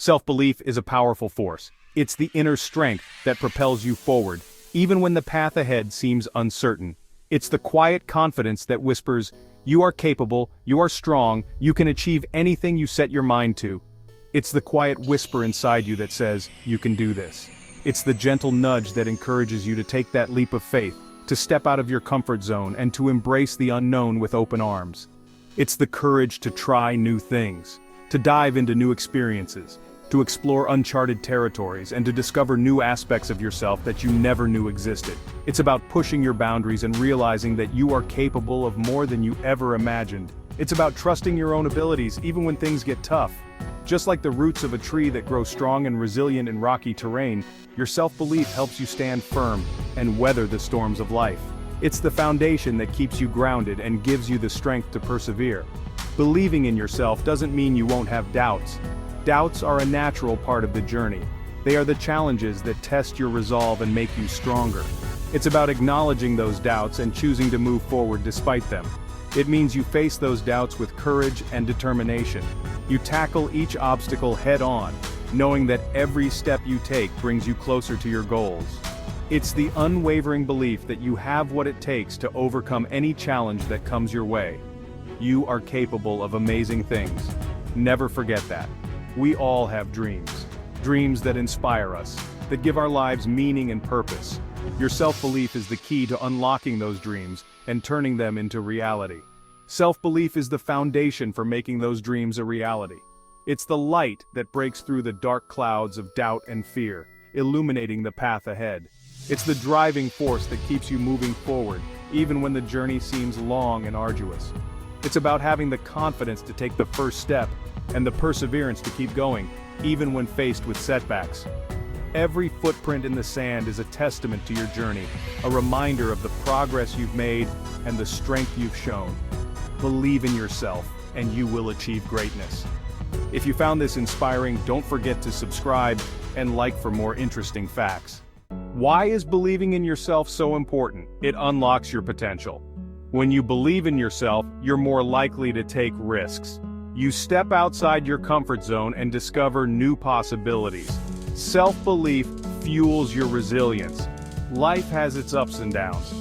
Self-belief is a powerful force. It's the inner strength that propels you forward, even when the path ahead seems uncertain. It's the quiet confidence that whispers, "You are capable, you are strong, you can achieve anything you set your mind to." It's the quiet whisper inside you that says, "You can do this." It's the gentle nudge that encourages you to take that leap of faith, to step out of your comfort zone and to embrace the unknown with open arms. It's the courage to try new things, to dive into new experiences, to explore uncharted territories and to discover new aspects of yourself that you never knew existed. It's about pushing your boundaries and realizing that you are capable of more than you ever imagined. It's about trusting your own abilities even when things get tough. Just like the roots of a tree that grow strong and resilient in rocky terrain, your self-belief helps you stand firm and weather the storms of life. It's the foundation that keeps you grounded and gives you the strength to persevere. Believing in yourself doesn't mean you won't have doubts. Doubts are a natural part of the journey. They are the challenges that test your resolve and make you stronger. It's about acknowledging those doubts and choosing to move forward despite them. It means you face those doubts with courage and determination. You tackle each obstacle head-on, knowing that every step you take brings you closer to your goals. It's the unwavering belief that you have what it takes to overcome any challenge that comes your way. You are capable of amazing things. Never forget that. We all have dreams. Dreams that inspire us, that give our lives meaning and purpose. Your self-belief is the key to unlocking those dreams and turning them into reality. Self-belief is the foundation for making those dreams a reality. It's the light that breaks through the dark clouds of doubt and fear, illuminating the path ahead. It's the driving force that keeps you moving forward, even when the journey seems long and arduous. It's about having the confidence to take the first step and the perseverance to keep going, even when faced with setbacks. Every footprint in the sand is a testament to your journey, a reminder of the progress you've made and the strength you've shown. Believe in yourself, and you will achieve greatness. If you found this inspiring, don't forget to subscribe and like for more interesting facts. Why is believing in yourself so important? It unlocks your potential. When you believe in yourself, you're more likely to take risks. You step outside your comfort zone and discover new possibilities. Self-belief fuels your resilience. Life has its ups and downs.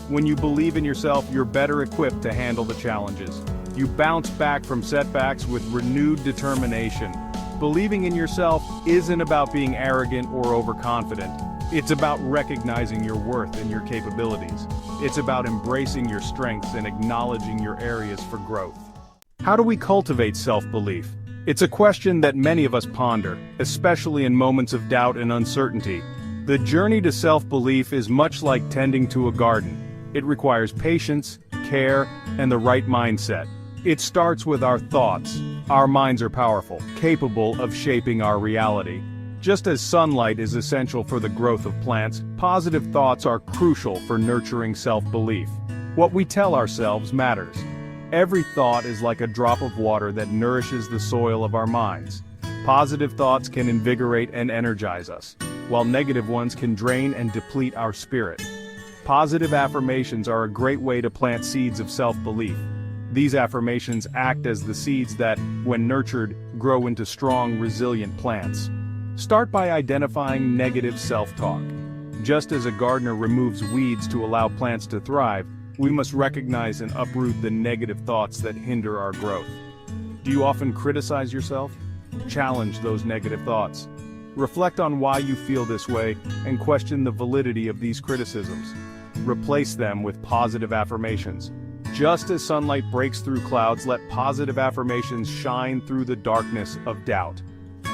When you believe in yourself, you're better equipped to handle the challenges. You bounce back from setbacks with renewed determination. Believing in yourself isn't about being arrogant or overconfident. It's about recognizing your worth and your capabilities. It's about embracing your strengths and acknowledging your areas for growth. How do we cultivate self-belief? It's a question that many of us ponder, especially in moments of doubt and uncertainty. The journey to self-belief is much like tending to a garden. It requires patience, care, and the right mindset. It starts with our thoughts. Our minds are powerful, capable of shaping our reality. Just as sunlight is essential for the growth of plants, positive thoughts are crucial for nurturing self-belief. What we tell ourselves matters. Every thought is like a drop of water that nourishes the soil of our minds. Positive thoughts can invigorate and energize us, while negative ones can drain and deplete our spirit. Positive affirmations are a great way to plant seeds of self-belief. These affirmations act as the seeds that, when nurtured, grow into strong, resilient plants. Start by identifying negative self-talk. Just as a gardener removes weeds to allow plants to thrive, we must recognize and uproot the negative thoughts that hinder our growth. Do you often criticize yourself? Challenge those negative thoughts. Reflect on why you feel this way and question the validity of these criticisms. Replace them with positive affirmations. Just as sunlight breaks through clouds, let positive affirmations shine through the darkness of doubt.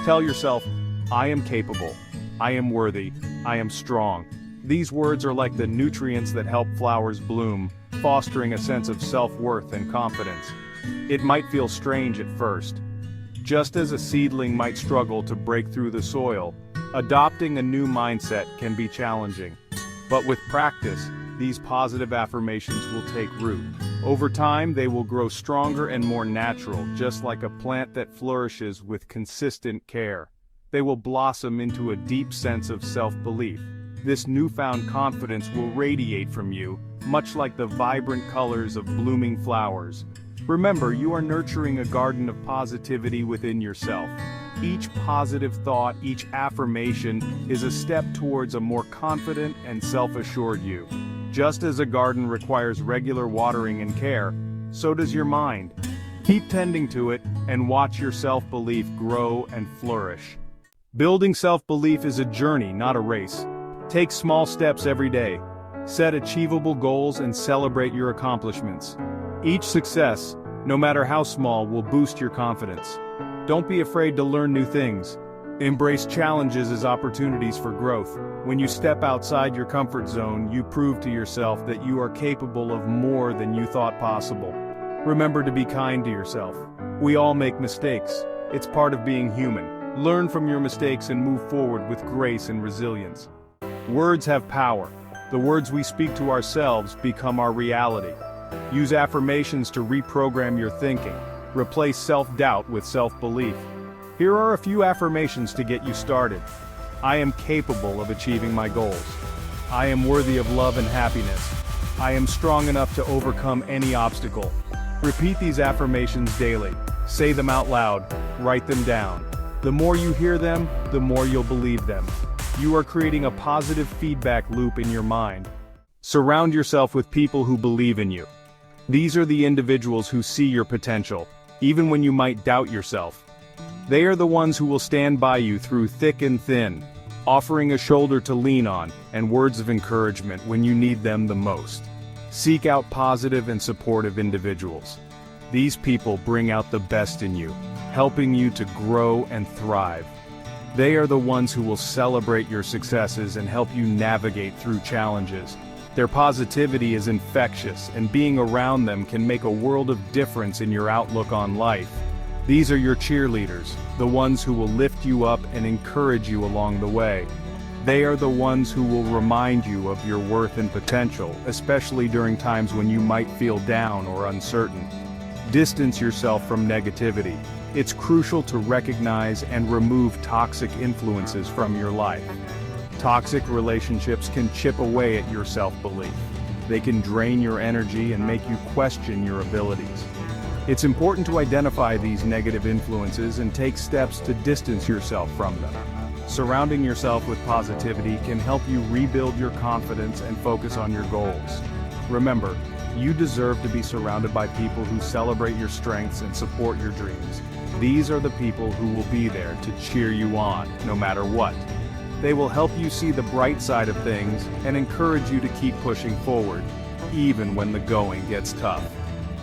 Tell yourself, "I am capable. I am worthy. I am strong." These words are like the nutrients that help flowers bloom, fostering a sense of self-worth and confidence. It might feel strange at first. Just as a seedling might struggle to break through the soil, adopting a new mindset can be challenging. But with practice, these positive affirmations will take root. Over time, they will grow stronger and more natural, just like a plant that flourishes with consistent care. They will blossom into a deep sense of self-belief. This newfound confidence will radiate from you, much like the vibrant colors of blooming flowers. Remember, you are nurturing a garden of positivity within yourself. Each positive thought, each affirmation, is a step towards a more confident and self-assured you. Just as a garden requires regular watering and care, so does your mind. Keep tending to it, and watch your self-belief grow and flourish. Building self-belief is a journey, not a race. Take small steps every day. Set achievable goals and celebrate your accomplishments. Each success, no matter how small, will boost your confidence. Don't be afraid to learn new things. Embrace challenges as opportunities for growth. When you step outside your comfort zone, you prove to yourself that you are capable of more than you thought possible. Remember to be kind to yourself. We all make mistakes. It's part of being human. Learn from your mistakes and move forward with grace and resilience. Words have power. The words we speak to ourselves become our reality. Use affirmations to reprogram your thinking. Replace self-doubt with self-belief. Here are a few affirmations to get you started. I am capable of achieving my goals. I am worthy of love and happiness. I am strong enough to overcome any obstacle. Repeat these affirmations daily. Say them out loud. Write them down. The more you hear them, the more you'll believe them. You are creating a positive feedback loop in your mind. Surround yourself with people who believe in you. These are the individuals who see your potential, even when you might doubt yourself. They are the ones who will stand by you through thick and thin, offering a shoulder to lean on and words of encouragement when you need them the most. Seek out positive and supportive individuals. These people bring out the best in you, helping you to grow and thrive. They are the ones who will celebrate your successes and help you navigate through challenges. Their positivity is infectious, and being around them can make a world of difference in your outlook on life. These are your cheerleaders, the ones who will lift you up and encourage you along the way. They are the ones who will remind you of your worth and potential, especially during times when you might feel down or uncertain. Distance yourself from negativity. It's crucial to recognize and remove toxic influences from your life. Toxic relationships can chip away at your self-belief. They can drain your energy and make you question your abilities. It's important to identify these negative influences and take steps to distance yourself from them. Surrounding yourself with positivity can help you rebuild your confidence and focus on your goals. Remember, you deserve to be surrounded by people who celebrate your strengths and support your dreams. These are the people who will be there to cheer you on, no matter what. They will help you see the bright side of things and encourage you to keep pushing forward, even when the going gets tough.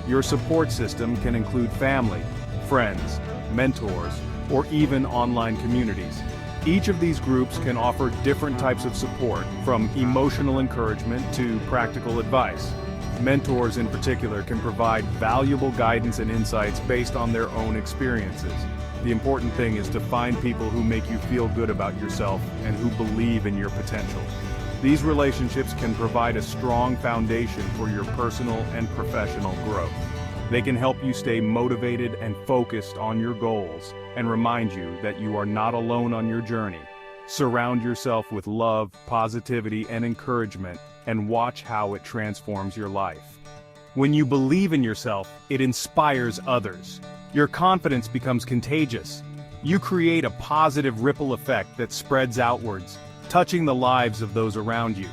Your support system can include family, friends, mentors, or even online communities. Each of these groups can offer different types of support, from emotional encouragement to practical advice. Mentors in particular can provide valuable guidance and insights based on their own experiences. The important thing is to find people who make you feel good about yourself and who believe in your potential. These relationships can provide a strong foundation for your personal and professional growth. They can help you stay motivated and focused on your goals and remind you that you are not alone on your journey. Surround yourself with love, positivity, and encouragement, and watch how it transforms your life. When you believe in yourself, it inspires others. Your confidence becomes contagious. You create a positive ripple effect that spreads outwards, touching the lives of those around you.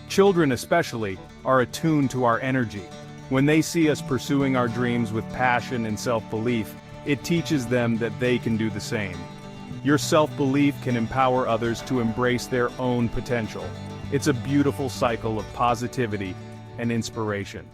Children especially are attuned to our energy. When they see us pursuing our dreams with passion and self-belief, it teaches them that they can do the same. Your self-belief can empower others to embrace their own potential. It's a beautiful cycle of positivity and inspiration.